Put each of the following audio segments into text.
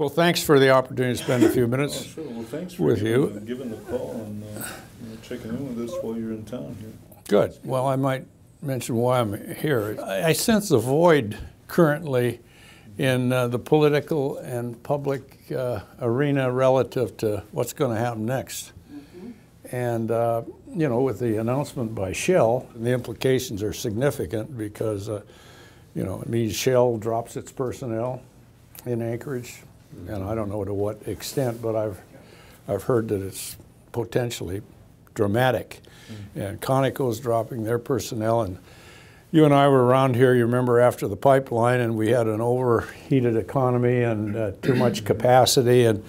Well, thanks for the opportunity to spend a few minutes sure. Well, thanks for with giving the call and checking in with us while you're in town here. Good. Well, I might mention why I'm here. I sense a void currently in the political and public arena relative to what's going to happen next. And, you know, with the announcement by Shell, the implications are significant because, you know, it means Shell drops its personnel in Anchorage. And I don't know to what extent, but I've heard that it's potentially dramatic. And Conoco's dropping their personnel. And you and I were around here, you remember, after the pipeline, and we had an overheated economy and too much capacity, and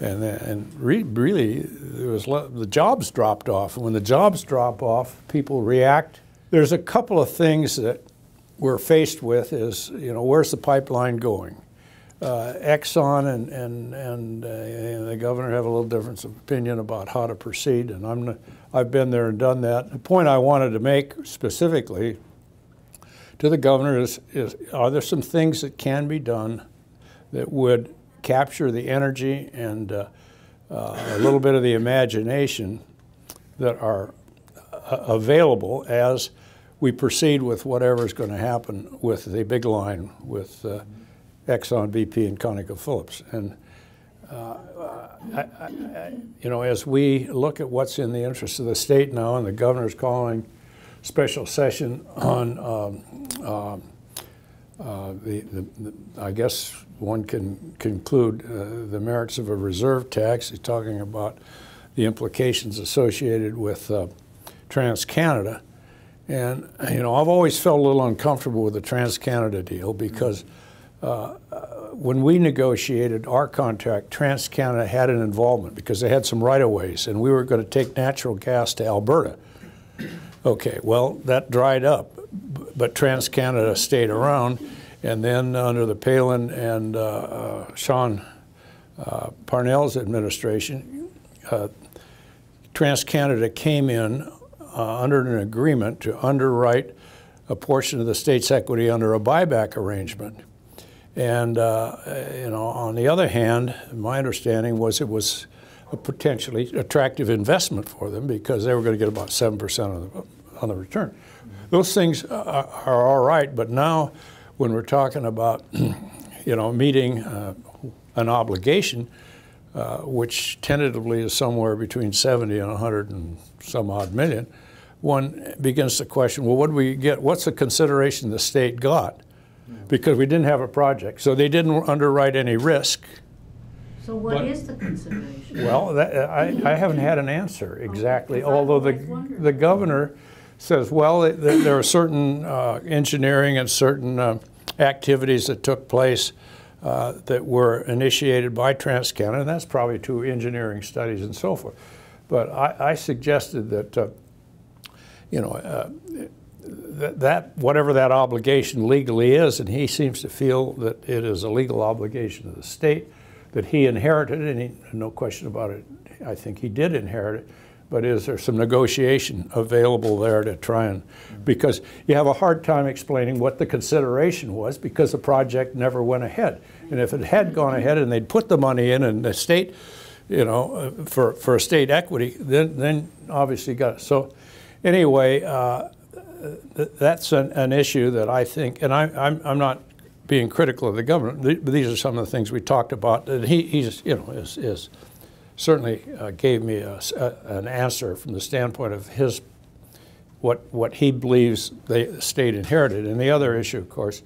really there was the jobs dropped off. And when the jobs drop off, people react. There's a couple of things that we're faced with is, you know, where's the pipeline going? Exxon and the governor have a little difference of opinion about how to proceed, and I've been there and done that. The point I wanted to make specifically to the governor is are there some things that can be done that would capture the energy and a little bit of the imagination that are available as we proceed with whatever is going to happen with the big line with Exxon, BP, and ConocoPhillips. And, you know, as we look at what's in the interest of the state now, and the governor's calling special session on I guess one can conclude the merits of a reserve tax. He's talking about the implications associated with TransCanada. And, you know, I've always felt a little uncomfortable with the TransCanada deal because when we negotiated our contract, TransCanada had an involvement because they had some right-of-ways, and we were going to take natural gas to Alberta. Okay, well, that dried up, but TransCanada stayed around, and then under the Palin and Sean Parnell's administration, TransCanada came in under an agreement to underwrite a portion of the state's equity under a buyback arrangement. And, you know, on the other hand, my understanding was it was a potentially attractive investment for them because they were going to get about 7% on the return. Those things are all right, but now when we're talking about, you know, meeting an obligation, which tentatively is somewhere between 70 and 100 and some odd million, one begins to question, well, what do we get? What's the consideration the state got? Because we didn't have a project. So they didn't underwrite any risk. So what is the consideration? Well, I haven't had an answer exactly, although the governor says, well, there are certain engineering and certain activities that took place that were initiated by TransCanada, and that's probably to engineering studies and so forth. But I suggested that, you know, that whatever that obligation legally is, and he seems to feel that it is a legal obligation of the state that he inherited, and no question about it, I think he did inherit it, but is there some negotiation available there to try and, because you have a hard time explaining what the consideration was because the project never went ahead. And if it had gone ahead and they'd put the money in and the state, you know, for state equity, then obviously got it. So anyway, that's an issue that I think, and I'm not being critical of the government, but these are some of the things we talked about that he's, you know, is certainly gave me an answer from the standpoint of his, what he believes the state inherited. And the other issue, of course,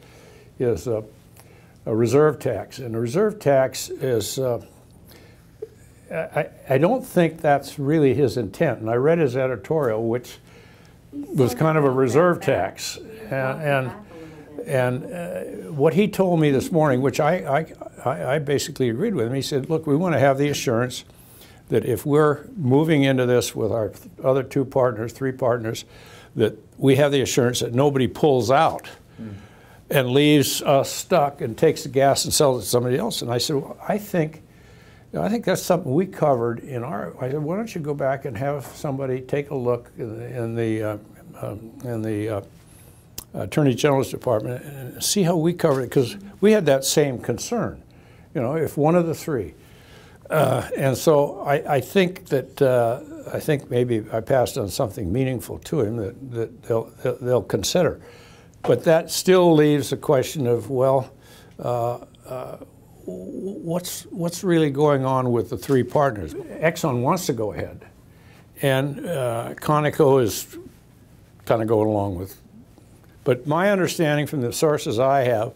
is a reserve tax. And a reserve tax is, I don't think that's really his intent. And I read his editorial, which was kind of a reserve tax. And what he told me this morning, which I basically agreed with him, he said, look, we want to have the assurance that if we're moving into this with our other two partners, three partners, that we have the assurance that nobody pulls out and leaves us stuck and takes the gas and sells it to somebody else. And I said, well, I think that's something we covered in our, I said, why don't you go back and have somebody take a look in the Attorney General's Department and see how we covered it, because we had that same concern. if one of the three. And so I think that I think maybe I passed on something meaningful to him that they'll consider. But that still leaves the question of, well, what's really going on with the three partners? Exxon wants to go ahead, and Conoco is kind of going along with. But my understanding from the sources I have,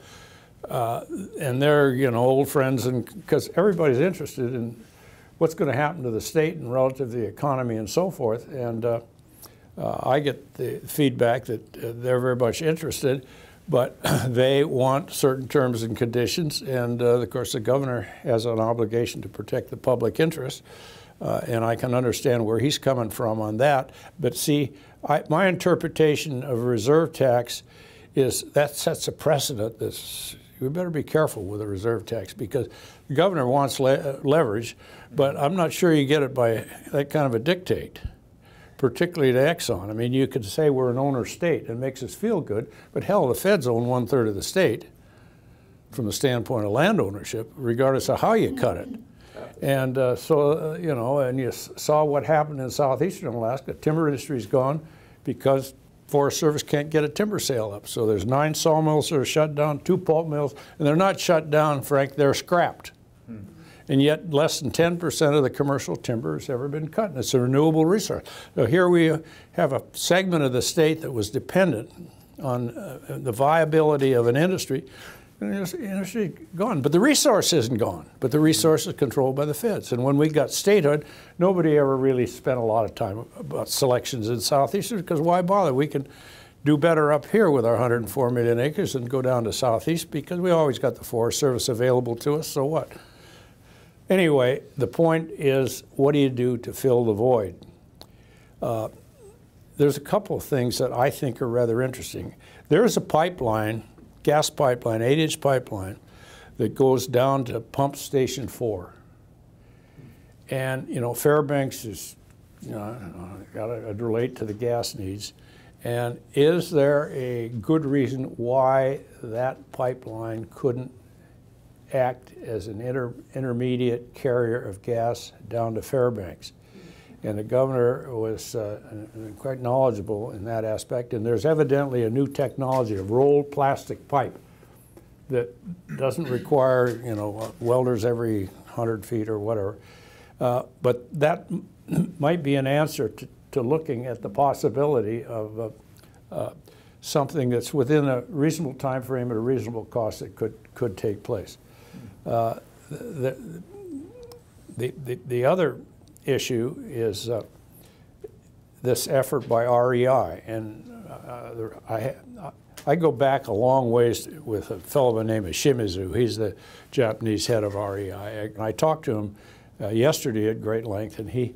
and they're old friends, and because everybody's interested in what's going to happen to the state and relative to the economy and so forth, and I get the feedback that they're very much interested, but they want certain terms and conditions, and of course the governor has an obligation to protect the public interest, and I can understand where he's coming from on that. But see, my interpretation of a reserve tax is that sets a precedent that's, we better be careful with a reserve tax, because the governor wants leverage, but I'm not sure you get it by that kind of a dictate, particularly to Exxon. I mean, you could say we're an owner state and it makes us feel good, but hell, the feds own 1/3 of the state from the standpoint of land ownership, regardless of how you cut it. And and you saw what happened in southeastern Alaska. Timber industry's gone because Forest Service can't get a timber sale up. So there's 9 sawmills that are shut down, 2 pulp mills, and they're not shut down, Frank, they're scrapped. And yet less than 10% of the commercial timber has ever been cut, and it's a renewable resource. So here we have a segment of the state that was dependent on the viability of an industry, and the industry gone. But the resource isn't gone, but the resource is controlled by the feds. And when we got statehood, nobody ever really spent a lot of time about selections in southeastern, because why bother? We can do better up here with our 104 million acres than go down to southeast, because we always got the Forest Service available to us, so what? Anyway, the point is, what do you do to fill the void? There's a couple of things that I think are rather interesting. There's a pipeline, gas pipeline, 8-inch pipeline, that goes down to pump station 4. And, Fairbanks is, got to relate to the gas needs. And is there a good reason why that pipeline couldn't act as an intermediate carrier of gas down to Fairbanks? And the governor was quite knowledgeable in that aspect. And there's evidently a new technology of rolled plastic pipe that doesn't require, welders every 100 feet or whatever. But that might be an answer to looking at the possibility of something that's within a reasonable time frame at a reasonable cost that could take place. The other issue is this effort by REI, and I go back a long ways with a fellow by the name of Shimizu. He's the Japanese head of REI. And I talked to him yesterday at great length, and he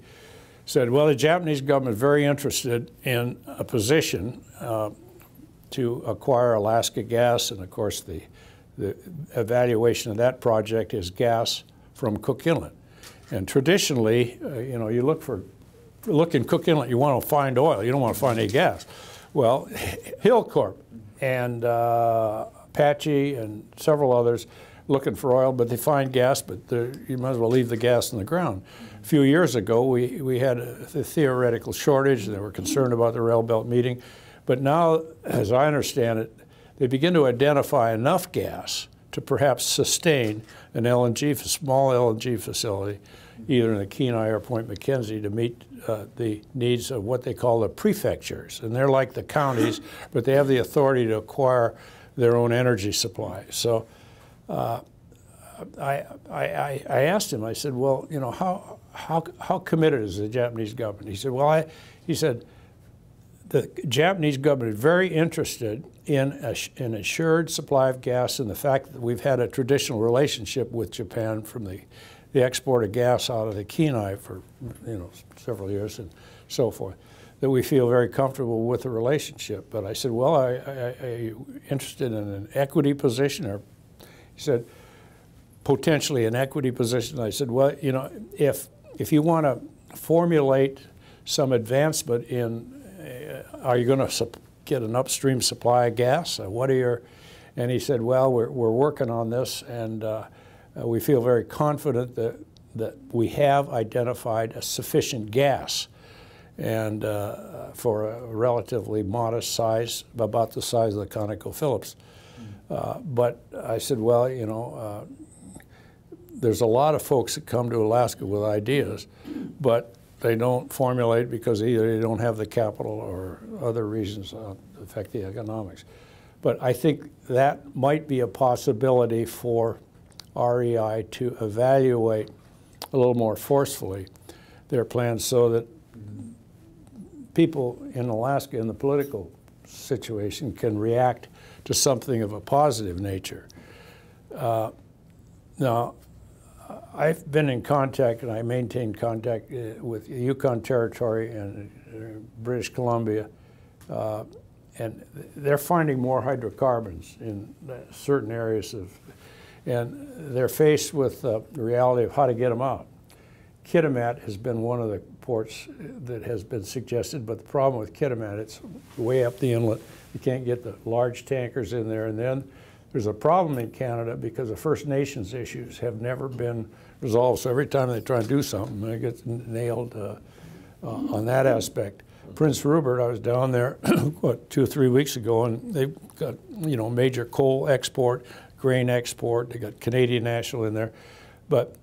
said, well, the Japanese government is very interested in a position to acquire Alaska gas, and of course the evaluation of that project is gas from Cook Inlet. And traditionally, you look in Cook Inlet, you want to find oil, you don't want to find any gas. Well, Hillcorp and Apache and several others looking for oil, but they find gas, but you might as well leave the gas in the ground. A few years ago, we had a theoretical shortage, and they were concerned about the Rail Belt meeting. But now, as I understand it, they begin to identify enough gas to perhaps sustain an small LNG facility, either in the Kenai or Point McKenzie, to meet the needs of what they call the prefectures. And they're like the counties, but they have the authority to acquire their own energy supply. So I asked him, I said, well, how committed is the Japanese government? He said, well, the Japanese government is very interested in an assured supply of gas, and the fact that we've had a traditional relationship with Japan from the export of gas out of the Kenai for several years and so forth, that we feel very comfortable with the relationship. But I said, well, are you interested in an equity position? Or he said, potentially an equity position. I said, well, if you want to formulate some advancement in, are you going to get an upstream supply of gas? What are your? And he said, well, we're working on this, and we feel very confident that we have identified a sufficient gas, and for a relatively modest size, about the size of the ConocoPhillips. But I said, well, you know, there's a lot of folks that come to Alaska with ideas, but they don't formulate because either they don't have the capital or other reasons that affect the economics. But I think that might be a possibility for REI to evaluate a little more forcefully their plans so that people in Alaska in the political situation can react to something of a positive nature. Now, I've been in contact, and I maintain contact with Yukon Territory and British Columbia, and they're finding more hydrocarbons in certain areas and they're faced with the reality of how to get them out. Kitimat has been one of the ports that has been suggested, but the problem with Kitimat, it's way up the inlet. You can't get the large tankers in there, and then there's a problem in Canada because the First Nations issues have never been resolved. So every time they try and do something, they get nailed on that aspect. Prince Rupert, I was down there, what, 2 or 3 weeks ago, and they've got, you know, major coal export, grain export. They got Canadian National in there, but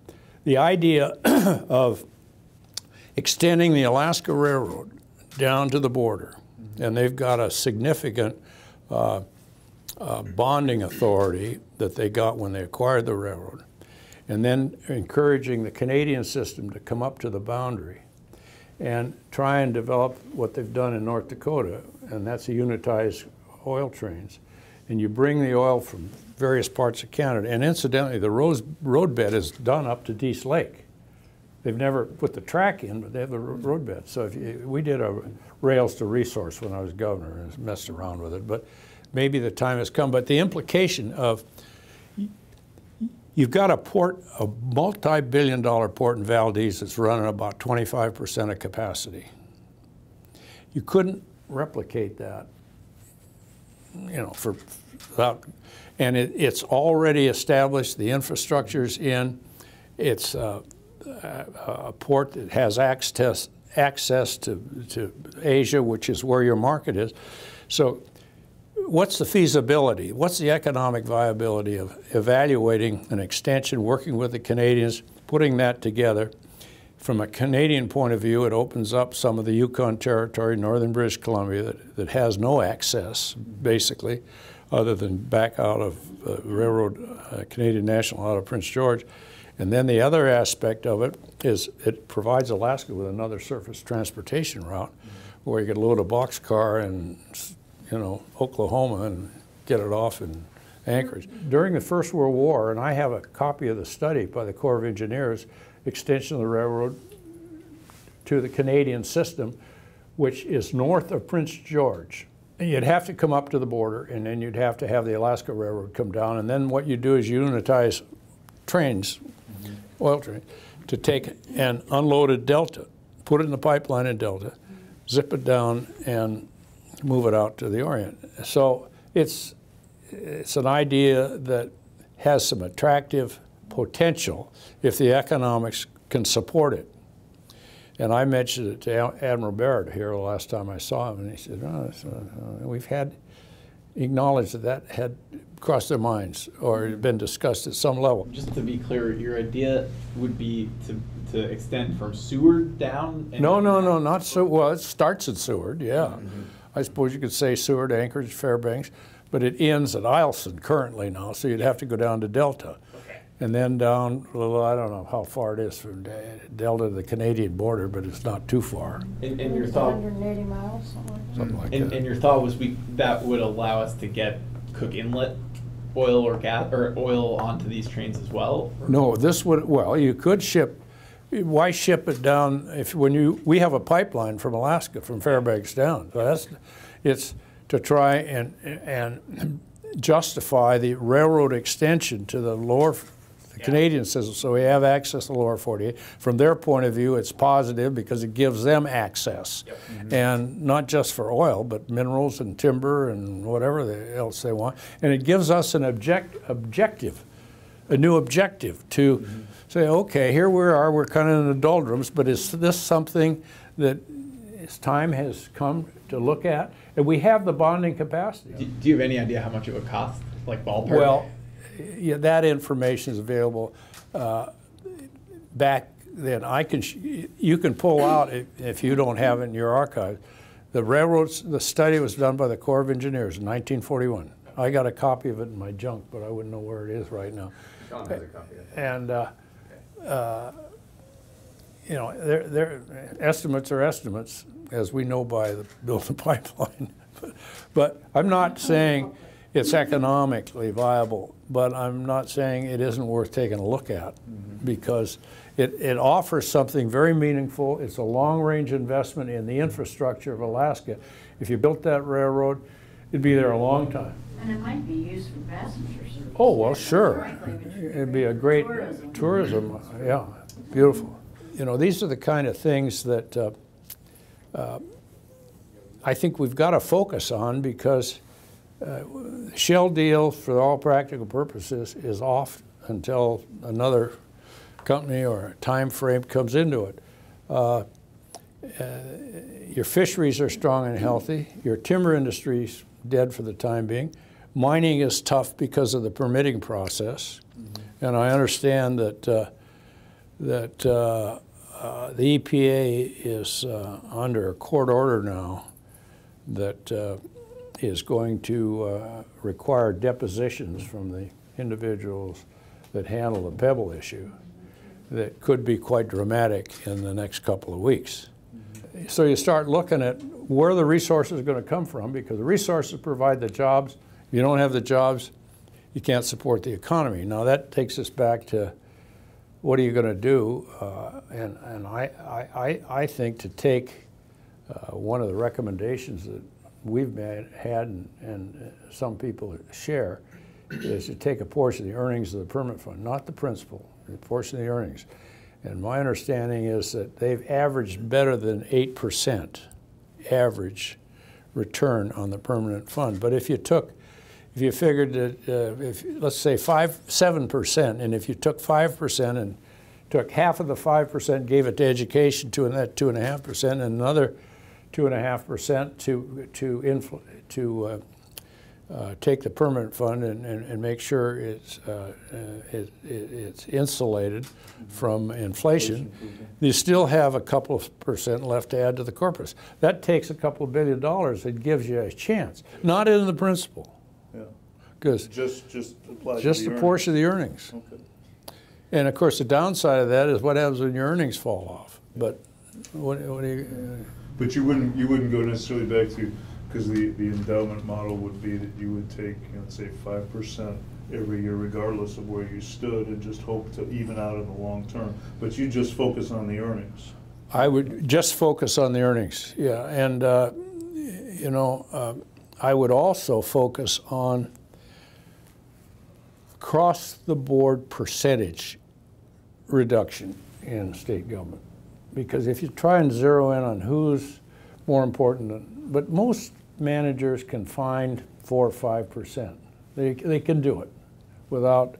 the idea of extending the Alaska Railroad down to the border, and they've got a significant bonding authority that they got when they acquired the railroad, and then encouraging the Canadian system to come up to the boundary and try and develop what they've done in North Dakota, and that's a unitized oil trains. And you bring the oil from various parts of Canada, and incidentally, the roadbed is done up to Dease Lake. They've never put the track in, but they have the roadbed. So we did a rails to resource when I was governor and messed around with it, but maybe the time has come. But the implication of, you've got a port, a multi-billion-dollar port in Valdez that's running about 25% of capacity. You couldn't replicate that, you know, without, and it's already established. The infrastructure's in. It's a port that has access to Asia, which is where your market is. So what's the feasibility? What's the economic viability of evaluating an extension, working with the Canadians, putting that together? From a Canadian point of view, it opens up some of the Yukon Territory, northern British Columbia, that has no access, basically, other than back out of railroad, Canadian National out of Prince George. And then the other aspect of it is it provides Alaska with another surface transportation route where you could load a boxcar in, you know, Oklahoma and get it off in Anchorage. During the First World War, and I have a copy of the study by the Corps of Engineers, extension of the railroad to the Canadian system, which is north of Prince George. And you'd have to come up to the border, and then you'd have to have the Alaska Railroad come down, and then what you do is you unitize trains, oil trains, to take an unloaded Delta, put it in the pipeline in Delta, zip it down, and move it out to the Orient. So it's an idea that has some attractive potential if the economics can support it. And I mentioned it to Admiral Barrett here the last time I saw him, and he said, oh, we've had acknowledged that had crossed their minds or been discussed at some level. Just to be clear, your idea would be to extend from Seward down? No, not Seward. Well, it starts at Seward, yeah. I suppose you could say Seward, Anchorage, Fairbanks, but it ends at Eielson currently now, so you'd have to go down to Delta. And then down, well, I don't know how far it is from Delta to the Canadian border, but it's not too far. And your thought, 180 miles, something like that. And your thought was that would allow us to get Cook Inlet oil or gas or oil onto these trains as well? No, this would, well, you could ship. Why ship it down if we have a pipeline from Alaska from Fairbanks down? So it's to try and justify the railroad extension to the lower. The Canadian system, so we have access to the lower 48. From their point of view, it's positive because it gives them access, and not just for oil, but minerals and timber and whatever else they want. And it gives us an objective a new objective to say, okay, here we are, we're kind of in the doldrums, but is this something that time has come to look at? And we have the bonding capacity. Do you have any idea how much it would cost, like ballpark? Well, yeah, that information is available. Back then, you can pull out, if you don't have it in your archive, the railroads, the study was done by the Corps of Engineers in 1941. I got a copy of it in my junk, but I wouldn't know where it is right now. Sean has a copy of it. And you know, their estimates are estimates, as we know by the build the pipeline. But I'm not saying it's economically viable, but I'm not saying it isn't worth taking a look at, because it offers something very meaningful. It's a long-range investment in the infrastructure of Alaska. If you built that railroad, it'd be there a long time. And it might be used for passenger service. Oh, well, sure. Frankly, It'd be a great tourism, yeah, beautiful. You know, these are the kind of things that I think we've got to focus on, because the Shell deal, for all practical purposes, is off until another company or time frame comes into it. Your fisheries are strong and healthy. Your timber industry's dead for the time being. Mining is tough because of the permitting process, and I understand that the EPA is under a court order now that is going to require depositions from the individuals that handle the Pebble issue that could be quite dramatic in the next couple of weeks. So you start looking at where the resources are going to come from, because the resources provide the jobs. If you don't have the jobs, you can't support the economy. Now that takes us back to what are you going to do? And I think to take one of the recommendations that we've had and some people share is to take a portion of the earnings of the permit fund, not the principal, a portion of the earnings. And my understanding is that they've averaged better than 8% average return on the permanent fund. But if you figured that, let's say 7%, and if you took 5% and took half of the 5%, gave it to education, that 2.5%, and another 2.5% to take the permanent fund and make sure it's insulated from inflation, you still have a couple of percent left to add to the corpus. That takes a couple of $1 billion. It gives you a chance, not in the principal. Yeah. Because just apply just to a the portion of the earnings. Okay. And of course, the downside of that is what happens when your earnings fall off. But what do you? But you wouldn't go necessarily back to, because the endowment model would be that you would take, say 5% every year, regardless of where you stood, and just hope to even out in the long term. But you just focus on the earnings. I would just focus on the earnings, yeah, and I would also focus on across-the-board percentage reduction in state government. Because if you try and zero in on who's more important, but most managers can find 4 or 5%. They can do it without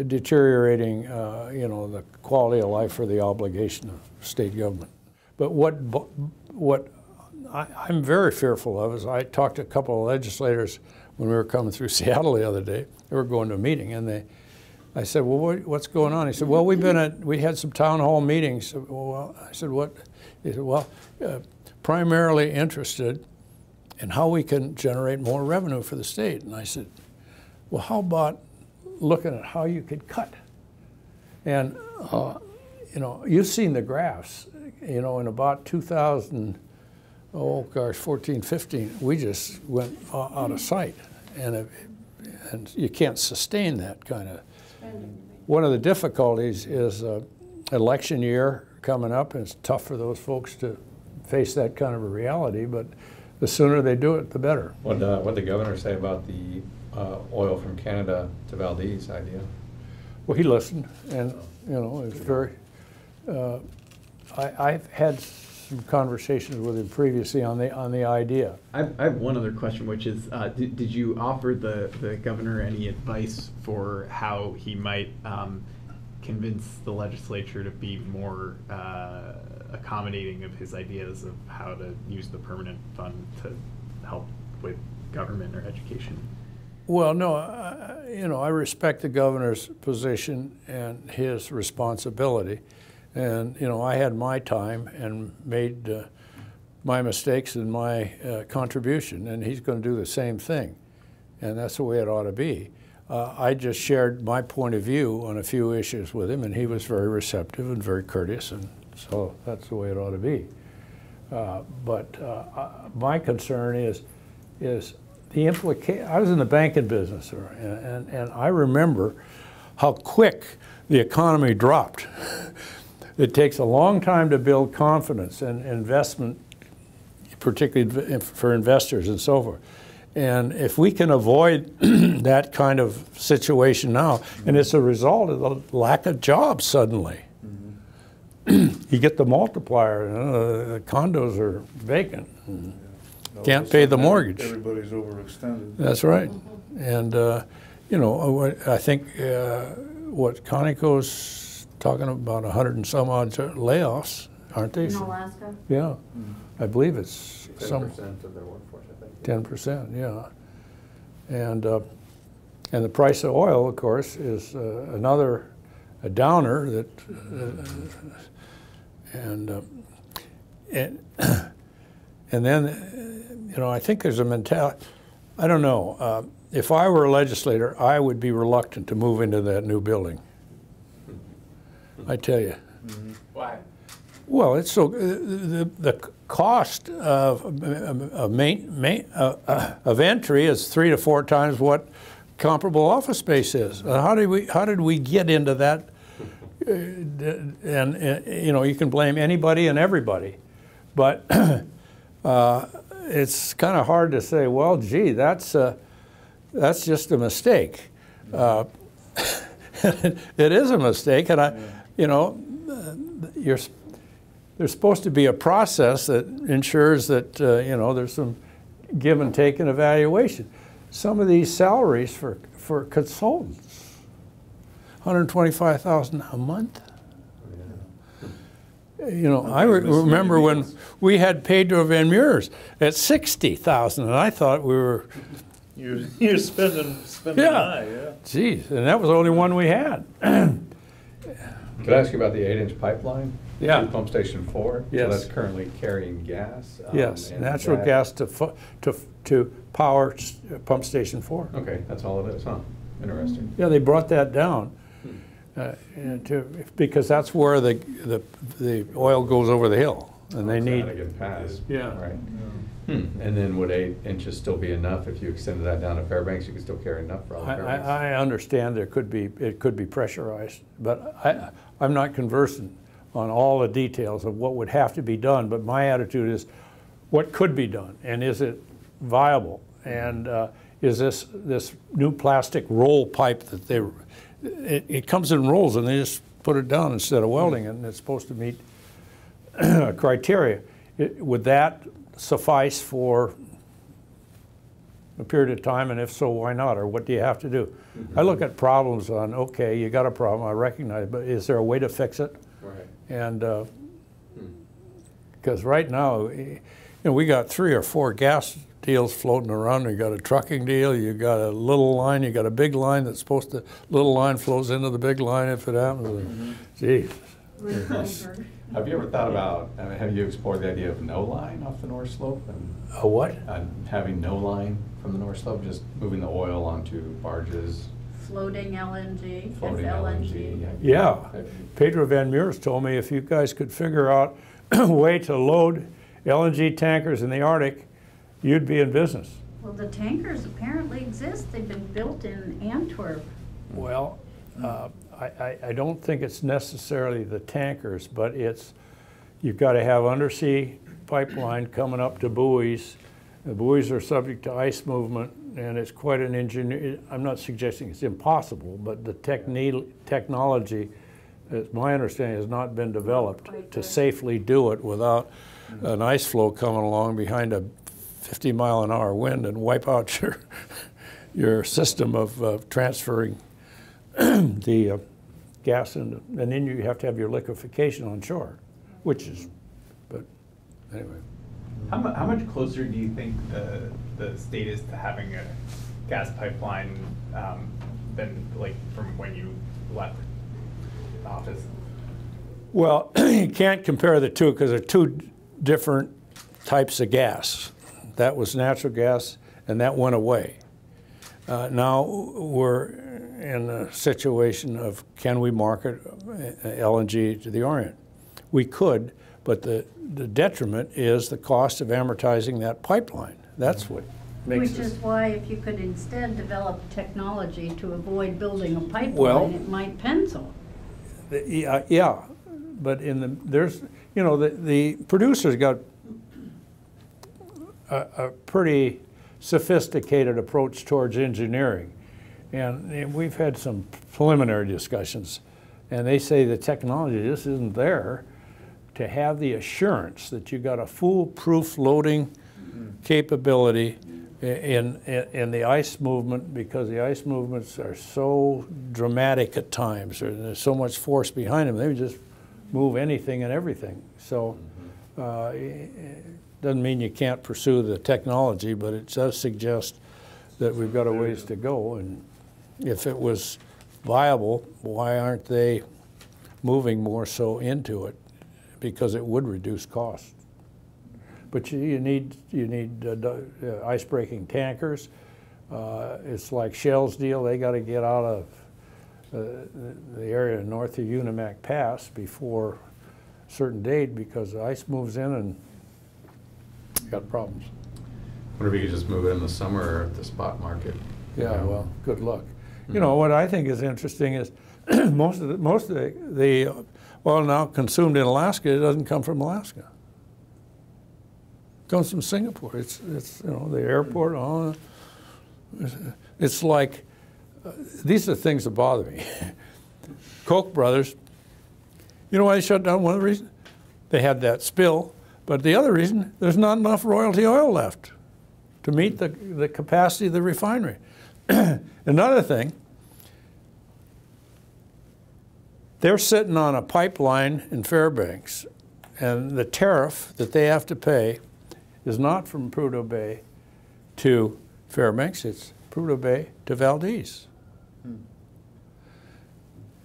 deteriorating, the quality of life or the obligation of state government. But what I'm very fearful of is I talked to a couple of legislators when we were coming through Seattle the other day. They were going to a meeting, and I said, well, what's going on? He said, well, we had some town hall meetings. Well, I said, what? He said, well, primarily interested in how we can generate more revenue for the state. And I said, well, how about looking at how you could cut? And, you've seen the graphs, in about 14, 15, we just went out of sight. And you can't sustain that kind of. One of the difficulties is election year coming up, and it's tough for those folks to face that kind of a reality, but the sooner they do it, the better. What did the governor say about the oil from Canada to Valdez idea? Well, he listened, and it's very. I've had some conversations with him previously on the idea. I have one other question, which is, did you offer the governor any advice for how he might convince the legislature to be more accommodating of his ideas of how to use the permanent fund to help with government or education? Well, no, you know, I respect the governor's position and his responsibility. And, you know, I had my time and made my mistakes and my contribution, and he's going to do the same thing. And that's the way it ought to be. I just shared my point of view on a few issues with him, and he was very receptive and very courteous, and so that's the way it ought to be. My concern is the implication. I was in the banking business, and I remember how quick the economy dropped. It takes a long time to build confidence and investment, particularly for investors and so forth. And if we can avoid that kind of situation now, and it's a result of the lack of jobs suddenly. You get the multiplier, the condos are vacant. Can't pay the mortgage. Everybody's overextended. That's right. And, you know, I think what Conoco's talking about 100 and some odd layoffs, aren't they? In Alaska? Yeah. I believe it's 10% of their workforce, I think. 10%, yeah. And the price of oil, of course, is another downer that, and then, you know, I think there's a mentality. I don't know. If I were a legislator, I would be reluctant to move into that new building. I tell you. Why? Well, it's so the cost of entry is 3 to 4 times what comparable office space is. How did we get into that? And you know, you can blame anybody and everybody, but it's kind of hard to say, well, gee, that's just a mistake. It is a mistake, and you know, there's supposed to be a process that ensures that you know, there's some give and take and evaluation. Some of these salaries for consultants, $125,000 a month. You know, I remember when we had Pedro Van Meurs at $60,000, and I thought we were. You're spending high, yeah. Geez, and that was the only one we had. Could I ask you about the 8-inch pipeline? Yeah. To Pump Station 4? Yes. So that's currently carrying gas? Yes, and natural that- gas to power Pump Station 4. Okay, that's all it is, huh? Interesting. Yeah, they brought that down because that's where the oil goes over the hill, and they need. Get past. Yeah. Right. And then would 8 inches still be enough if you extended that down to Fairbanks? You could still carry enough for all the Fairbanks. I understand it could be pressurized, but I'm not conversant on all the details of what would have to be done. But my attitude is, what could be done, and is it viable? And is this new plastic roll pipe that it comes in rolls and they just put it down instead of welding it, and it's supposed to meet criteria. Would that suffice for a period of time, and if so, why not? Or what do you have to do? I look at problems on, okay, you got a problem, I recognize, but is there a way to fix it? Right. And because right now, you know, we got 3 or 4 gas deals floating around. You got a trucking deal, you got a little line, you got a big line that's supposed to, little line flows into the big line if it happens. Geez. Have you ever thought about, have you explored the idea of no line off the North Slope? And, A what? having no line from the North Slope, just moving the oil onto barges. Floating LNG, Floating LNG. Yeah. Pedro Van Meurs told me if you guys could figure out a way to load LNG tankers in the Arctic, you'd be in business. Well, the tankers apparently exist. They've been built in Antwerp. Well, I don't think it's necessarily the tankers, but you've got to have undersea pipeline coming up to buoys. The buoys are subject to ice movement, and it's quite an engineer. I'm not suggesting it's impossible, but the technology my understanding, has not been developed to safely do it without an ice flow coming along behind a 50-mile-an-hour wind and wipe out your system of transferring the gas, and then you have to have your liquefaction on shore, which is, but anyway. How much closer do you think the state is to having a gas pipeline than like from when you left office? Well, you can't compare the two because they're two different types of gas. That was natural gas, and that went away. Now we're in a situation of, can we market LNG to the Orient? We could, but the detriment is the cost of amortizing that pipeline. That's what makes Which is why if you could instead develop technology to avoid building a pipeline, Well, it might pencil. Yeah, but there's, you know, the producers got a pretty sophisticated approach towards engineering. And we've had some preliminary discussions, and they say the technology just isn't there to have the assurance that you got a foolproof loading capability in the ice movement, because the ice movements are so dramatic at times, or there's so much force behind them, they would just move anything and everything. So it doesn't mean you can't pursue the technology, but it does suggest that we've got a ways to go. And if it was viable, why aren't they moving more so into it? Because it would reduce costs. But you need ice-breaking tankers. It's like Shell's deal. They got to get out of the area north of Unimac Pass before a certain date, because the ice moves in and got problems. I wonder if you could just move it in the summer or at the spot market. Yeah, well, good luck. You know, what I think is interesting is most of the oil now consumed in Alaska, it doesn't come from Alaska. It comes from Singapore. It's you know, the airport, all. It's like, these are the things that bother me. Koch brothers, you know why they shut down? One of the reasons? They had that spill, but the other reason, there's not enough royalty oil left to meet the capacity of the refinery. Another thing, they're sitting on a pipeline in Fairbanks, and the tariff that they have to pay is not from Prudhoe Bay to Fairbanks, it's Prudhoe Bay to Valdez.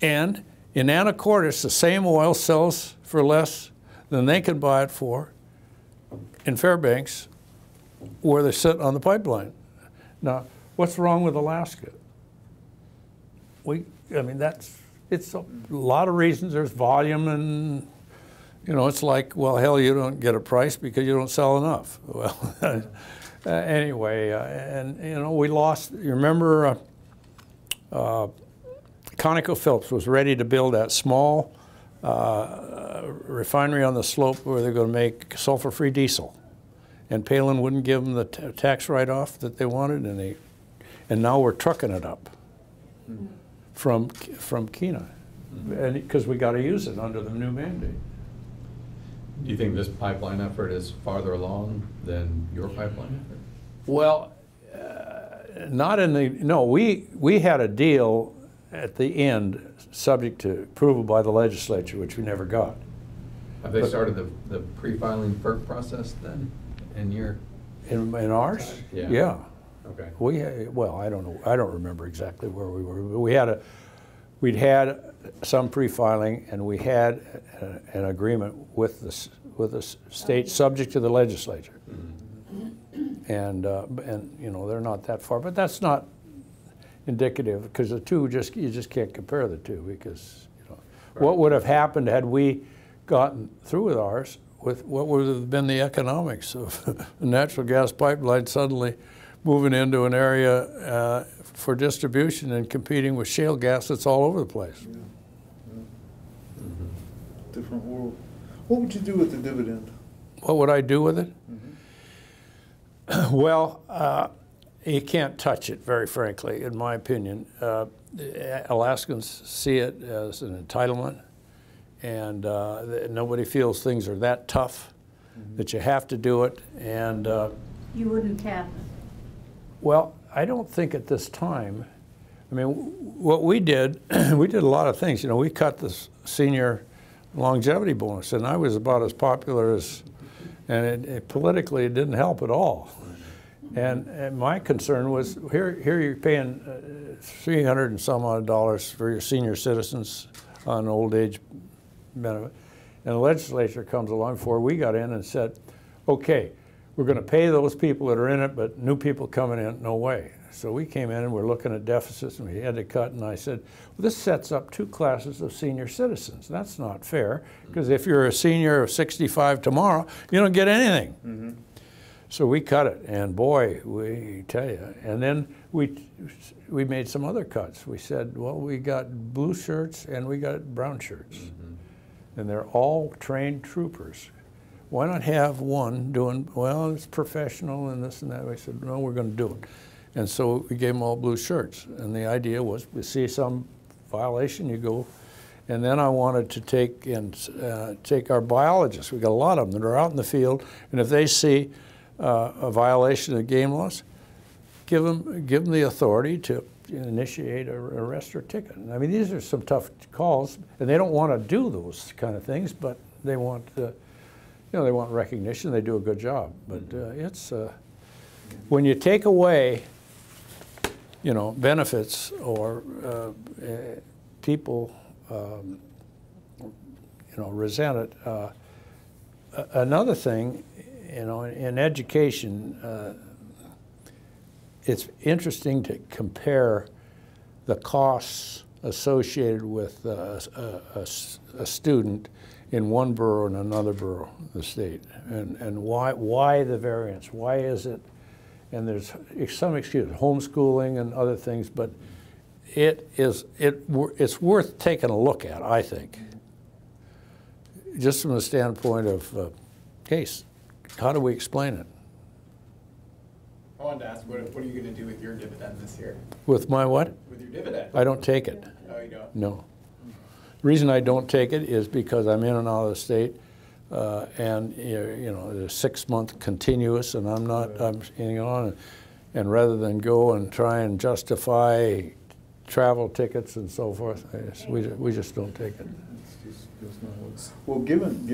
And in Anacortes, the same oil sells for less than they could buy it for in Fairbanks, where they sit on the pipeline. Now, what's wrong with Alaska? I mean, it's a lot of reasons. There's volume, and you know, it's like, well, hell, you don't get a price because you don't sell enough. Well, anyway, and you know, we lost. You remember, ConocoPhillips was ready to build that small refinery on the slope where they're going to make sulfur-free diesel, and Palin wouldn't give them the tax write-off that they wanted, and now we're trucking it up from Kena, and because we got to use it under the new mandate. Do you think this pipeline effort is farther along than your pipeline effort? Well, not in the, no, we had a deal at the end subject to approval by the legislature, which we never got. Have they started the pre-filing FERC process then in your? In ours? Yeah. Yeah. Okay. Well, I don't know. I don't remember exactly where we were. But we'd had some pre-filing, and we had an agreement with the state subject to the legislature. And you know, they're not that far, but that's not indicative, because the two you just can't compare the two, because you know, right. What would have happened had we gotten through with ours? With what would have been the economics of a natural gas pipeline suddenly moving into an area for distribution and competing with shale gas that's all over the place? Yeah. Different world. What would you do with the dividend? What would I do with it? Well, you can't touch it, very frankly, in my opinion. Alaskans see it as an entitlement. and nobody feels things are that tough that you have to do it. And You wouldn't cap it. well, I don't think at this time. I mean, what we did, we did a lot of things. You know, we cut the senior longevity bonus, and I was about as popular as, and politically it didn't help at all. And my concern was, here you're paying $300 and some odd dollars for your senior citizens on old age benefit, and the legislature comes along before we got in and said, okay, we're going to pay those people that are in it, but new people coming in, no way. So we came in and we're looking at deficits, and we had to cut, and I said, well, this sets up two classes of senior citizens. That's not fair, because if you're a senior of 65 tomorrow, you don't get anything. Mm-hmm. So we cut it, and boy, we tell you. And then we made some other cuts. We said, well, we got blue shirts and we got brown shirts. Mm-hmm. And they're all trained troopers. Why not have one doing, well, it's professional and this and that. We said, no, we're going to do it. And so we gave them all blue shirts. And the idea was, we see some violation, you go. And then I wanted to take our biologists. We got a lot of them that are out in the field, and if they see a violation of game laws, give them the authority to initiate an arrest or ticket. I mean, these are some tough calls, and they don't want to do those kind of things, but they want, they want recognition. They do a good job. But it's when you take away, benefits or people, resent it. Another thing. In education, it's interesting to compare the costs associated with a student in one borough and another borough of the state, and why the variance? Why is it? And there's some excuse, homeschooling and other things, but it's worth taking a look at, I think, just from the standpoint of case. How do we explain it? I wanted to ask, what are you going to do with your dividend this year? With my what? With your dividend. I don't take it. Oh, you don't? No. The reason I don't take it is because I'm in and out of the state, and there's 6 month continuous, and I'm hanging on, and rather than go and try and justify travel tickets and so forth, we just don't take it. Well, given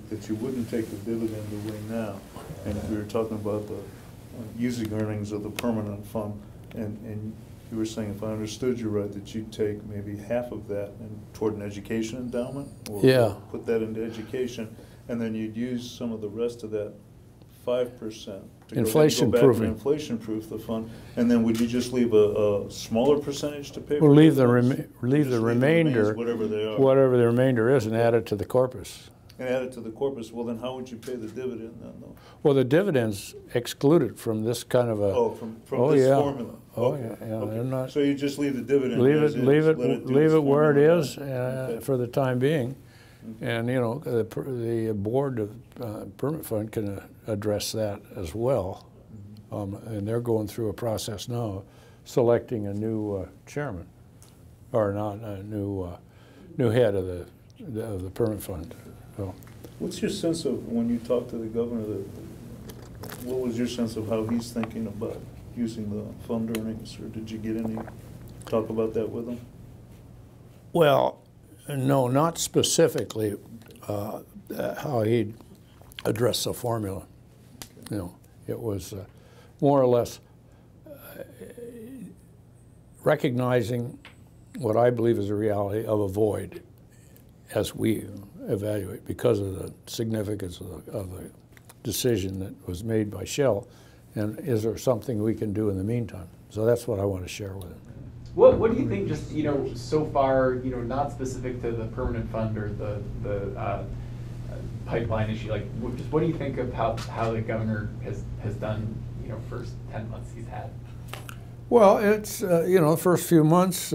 that you wouldn't take the dividend away now, and we were talking about the using earnings of the permanent fund, and you were saying, if I understood you right, that you'd take maybe half of that toward an education endowment, or put that into education, and then you'd use some of the rest of that 5% to inflation-proofing, inflation-proof the fund, and then would you just leave a smaller percentage to pay? Or leave the remainder, whatever they are, whatever the remainder is, and add it to the corpus. And add it to the corpus. Well, then how would you pay the dividend then, though? Well, the dividend's excluded from this kind of a. From this formula. Oh, okay. yeah. Okay. They're not. So you just leave the dividend. Leave it where it is for the time being, and the board of permit fund can address that as well, and they're going through a process now, selecting a new chairman, or not a new head of the permit fund. So. What's your sense of, when you talk to the governor, what was your sense of how he's thinking about using the fund earnings, or did you get any talk about that with him? Well, no, not specifically how he'd address the formula. Okay. It was more or less recognizing what I believe is a reality of a void as we evaluate, because of the significance of the decision that was made by Shell, and is there something we can do in the meantime? So that's what I want to share with him. What do you think, just so far, not specific to the permanent fund or the pipeline issue, like just what do you think of how the governor has done, first 10 months he's had? Well, it's the first few months.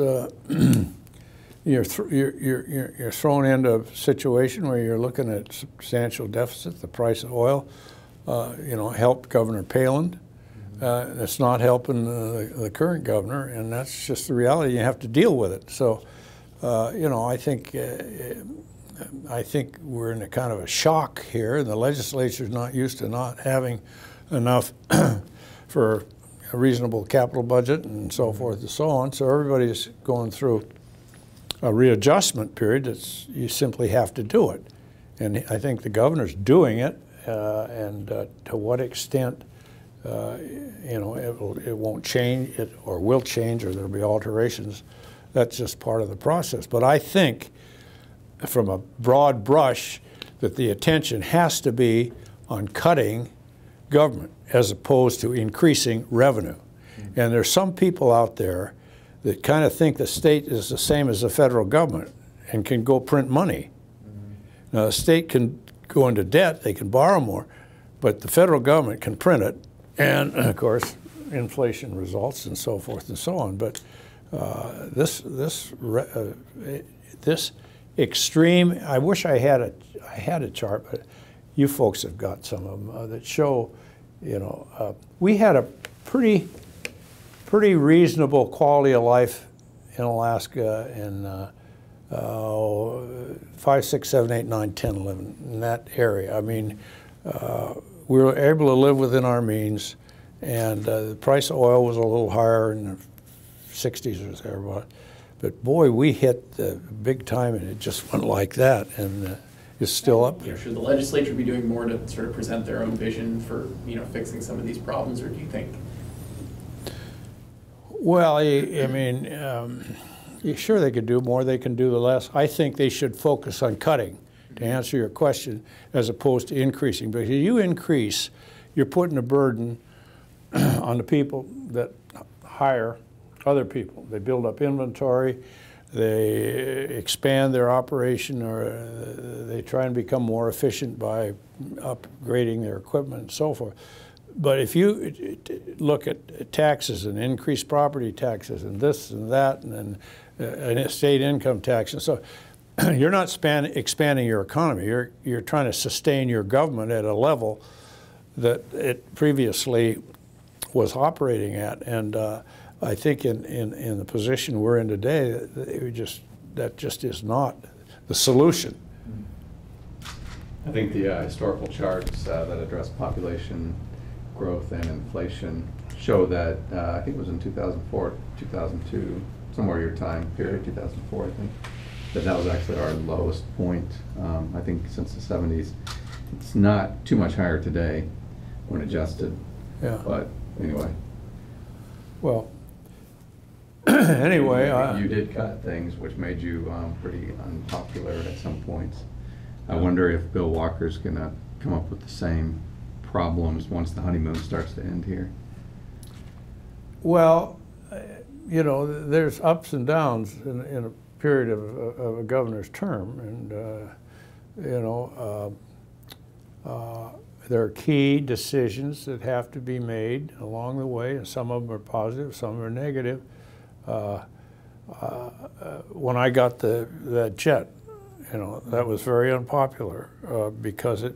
You're thrown into a situation where you're looking at substantial deficit. The price of oil, helped Governor Palin. It's not helping the current governor, and that's just the reality. You have to deal with it. So you know, I think we're in a kind of a shock here, and the legislature's not used to not having enough for a reasonable capital budget and so forth and so on. So everybody's going through a readjustment period. You simply have to do it. And I think the governor's doing it, and to what extent, you know, it won't change, or will change, or there'll be alterations. That's just part of the process. But I think, from a broad brush, that the attention has to be on cutting government as opposed to increasing revenue. And there's some people out there that kind of think the state is the same as the federal government and can go print money. Now, the state can go into debt, they can borrow more, but the federal government can print it, and of course, inflation results and so forth and so on. But this extreme, I wish I had a chart, but you folks have got some of them that show, you know, we had a pretty reasonable quality of life in Alaska in 5, 6, 7, 8, 9, 10, 11, in that area. I mean, we were able to live within our means, and the price of oil was a little higher in the 60s or thereabout. But boy, we hit the big time, and it just went like that, and it's still up there. Should the legislature be doing more to sort of present their own vision for, you know, fixing some of these problems, or do you think? Well, I mean, sure they could do more, they can do the less. I think they should focus on cutting, to answer your question, as opposed to increasing. Because if you increase, you're putting a burden on the people that hire other people. They build up inventory, they expand their operation, or they try and become more efficient by upgrading their equipment and so forth. But if you look at taxes and increased property taxes and this and that and state income tax, and so you're not expanding your economy. You're trying to sustain your government at a level that it previously was operating at. And I think in the position we're in today, that just is not the solution. I think the historical charts that address population growth and inflation show that, I think it was in 2004, 2002, somewhere your time period, 2004, I think, that was actually our lowest point, I think, since the 70s. It's not too much higher today when adjusted, Yeah. But anyway. Well, anyway. You did cut things, which made you pretty unpopular at some points. I wonder if Bill Walker's going to come up with the same problems once the honeymoon starts to end here. Well, you know, there's ups and downs in a period of a governor's term, and you know, there are key decisions that have to be made along the way, and some of them are positive, some are negative. When I got that jet, you know, that was very unpopular because it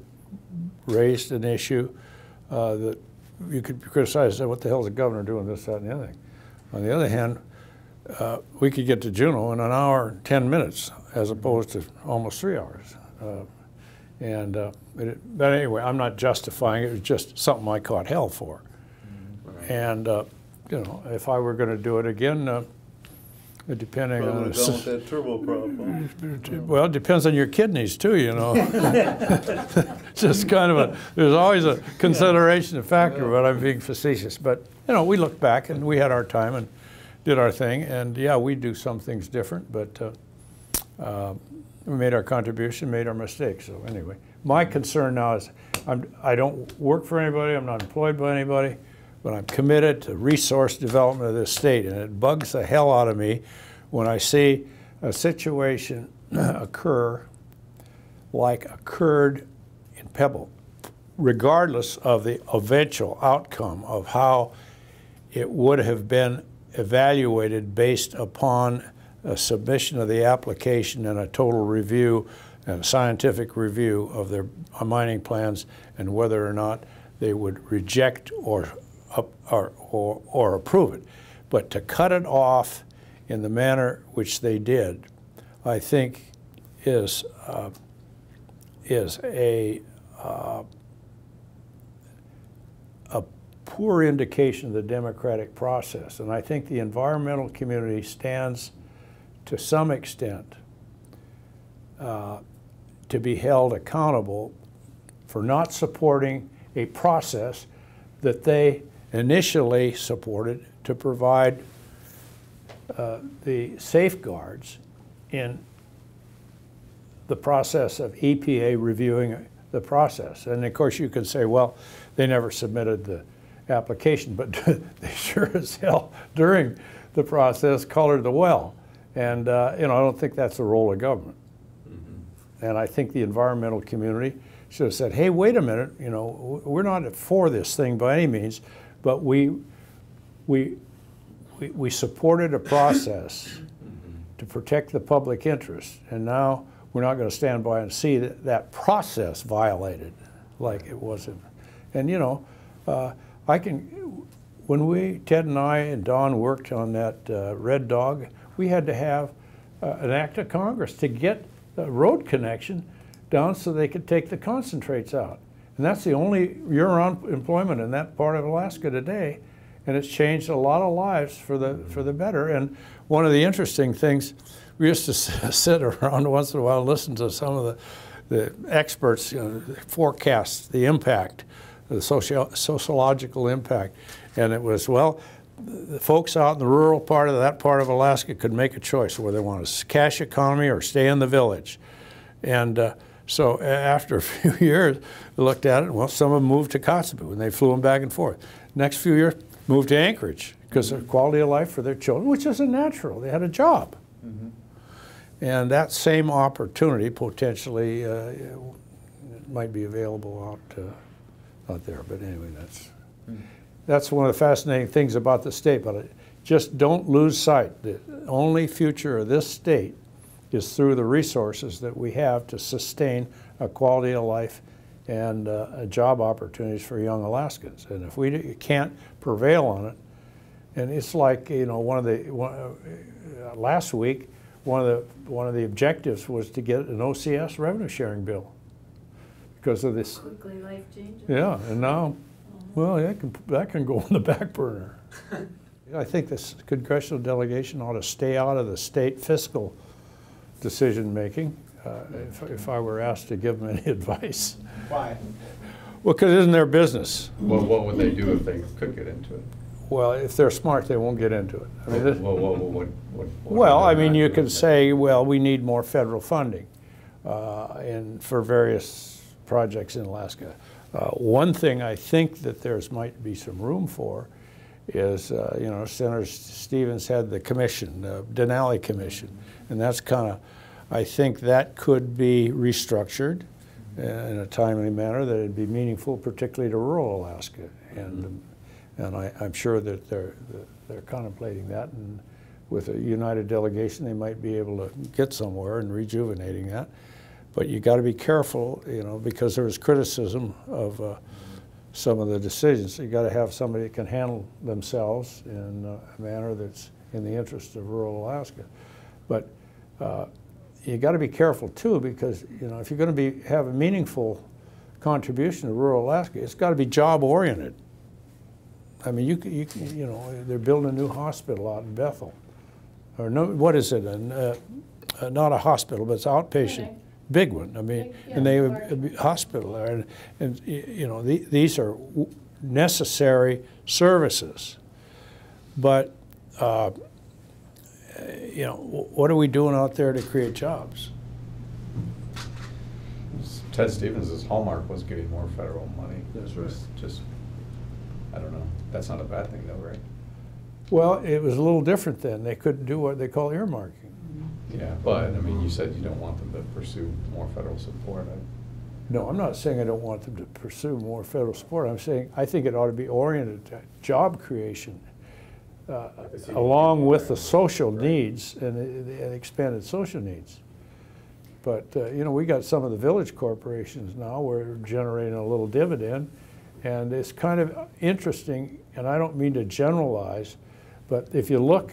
raised an issue that you could criticize, what the hell is the governor doing, this, that, and the other thing. On the other hand, we could get to Juneau in an hour and 10 minutes as opposed to almost 3 hours. But anyway, I'm not justifying it. It was just something I caught hell for. Right. And you know, if I were going to do it again, depending on that turbo problem. Well, it depends on your kidneys too, you know. Just kind of there's always a consideration factor, but I'm being facetious. But you know, we look back and we had our time and did our thing, and yeah, we do some things different, but we made our contribution, made our mistakes. So anyway, my concern now is I don't work for anybody, I'm not employed by anybody, but I'm committed to resource development of this state, and it bugs the hell out of me when I see a situation occur like occurred in Pebble, regardless of the eventual outcome of how it would have been evaluated based upon a submission of the application and a total review and a scientific review of their mining plans, and whether or not they would reject or approve it. But to cut it off in the manner which they did I think is a poor indication of the democratic process. And I think the environmental community stands to some extent to be held accountable for not supporting a process that they initially supported to provide the safeguards in the process of EPA reviewing the process. And of course you can say, well, they never submitted the application, but they sure as hell during the process colored the well. And I don't think that's the role of government. And I think the environmental community should have said, hey, wait a minute, we're not for this thing by any means, but we supported a process to protect the public interest, and now we're not going to stand by and see that process violated like it wasn't. And when Ted and I and Don worked on that Red Dog, we had to have an act of Congress to get a road connection down so they could take the concentrates out. And that's the only year-round employment in that part of Alaska today. And it's changed a lot of lives for the better. And one of the interesting things, we used to sit around once in a while and listen to some of the experts forecast the impact, the sociological impact. And it was, well, the folks out in the rural part of that part of Alaska could make a choice whether they want a cash economy or stay in the village. And so after a few years, they looked at it, well, some of them moved to Kotzebue and they flew them back and forth. Next few years, moved to Anchorage because of quality of life for their children, which isn't natural. They had a job. And that same opportunity potentially might be available out there. But anyway, that's one of the fascinating things about the state. But just don't lose sight. The only future of this state is through the resources that we have to sustain a quality of life and job opportunities for young Alaskans. And if we can't prevail on it, and it's like, last week, one of the objectives was to get an OCS revenue sharing bill because of this. Quickly life changes. Yeah, and now, well, that can go on the back burner. I think this congressional delegation ought to stay out of the state fiscal decision making. If I were asked to give them any advice. Why? Well, because it isn't their business. Well, what would they do if they could get into it? Well, if they're smart, they won't get into it. I mean, Well, I mean, you can say, well, we need more federal funding for various projects in Alaska. One thing I think that there's might be some room for is, Senator Stevens had the commission, the Denali Commission, and that's kind of, I think that could be restructured in a timely manner that it'd be meaningful, particularly to rural Alaska. And I'm sure that they're contemplating that, and with a united delegation, they might be able to get somewhere in rejuvenating that. But you got to be careful, because there's criticism of some of the decisions. You got to have somebody that can handle themselves in a manner that's in the interest of rural Alaska. But you got to be careful too, because if you're going to have a meaningful contribution to rural Alaska, it's got to be job oriented. I mean, they're building a new hospital out in Bethel, or no, what is it? Not a hospital, but it's outpatient, big one. I mean, and they have a hospital there, and these are necessary services. But what are we doing out there to create jobs? Ted Stevens' hallmark was getting more federal money. That's right. Just, I don't know. That's not a bad thing, though, right? Well, it was a little different then. They couldn't do what they call earmarking. Yeah, but I mean, you said you don't want them to pursue more federal support. No, I'm not saying I don't want them to pursue more federal support. I'm saying I think it ought to be oriented to job creation, along with the social needs and the expanded social needs. But we got some of the village corporations now. We're generating a little dividend, and it's kind of interesting. And I don't mean to generalize, but if you look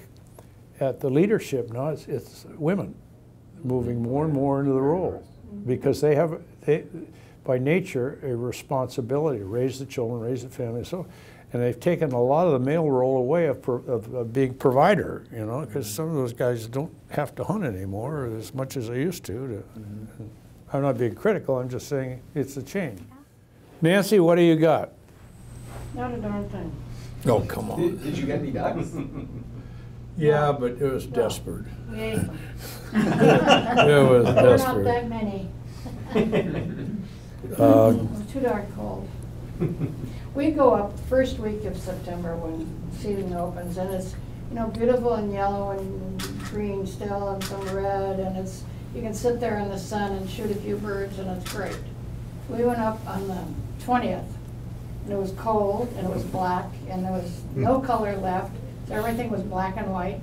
at the leadership now, it's women. moving more and more into the role because they have, by nature, a responsibility to raise the children, raise the family. So, and they've taken a lot of the male role away of being provider, you know, because some of those guys don't have to hunt anymore as much as they used to. I'm not being critical, I'm just saying it's a change. Nancy, what do you got? Not a darn thing. Oh, come on. Did you get any ducks? Yeah, but it was desperate. We ate them. It was There were not desperate. that many. It Uh, was too darn cold. We go up the first week of September when seating opens, and it's, you know, beautiful and yellow and green still and some red, and it's, you can sit there in the sun and shoot a few birds, and it's great. We went up on the 20th, and it was cold, and it was black, and there was no color left, so everything was black and white.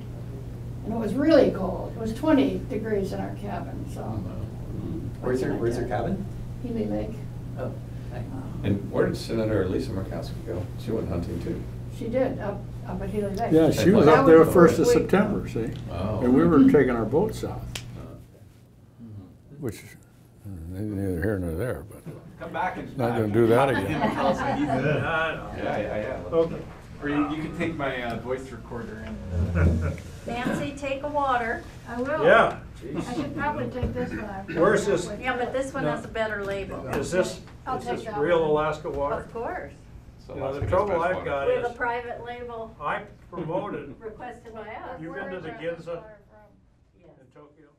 And it was really cold. It was 20 degrees in our cabin, so. Where's your cabin? Healy Lake. Oh, nice. And where did Senator Lisa Murkowski go? She went hunting too. She did, up at Healy Lake. Yeah, she was That up there the first of week. September, see? Oh. And we were taking our boat south, which is neither here nor there, but Come back and. not gonna do that again. Yeah. Okay. Or you can take my voice recorder and. Nancy, take a water. I will. Yeah. I should probably take this one. Where's this? Yeah, but this one has a better label. Is this I'll take that real one. Alaska water? Of course, So You know, the Alaska trouble Dispatch I've water. got with is, a private label I promoted, requested by us. you've been to the Ginza Yes. in Tokyo?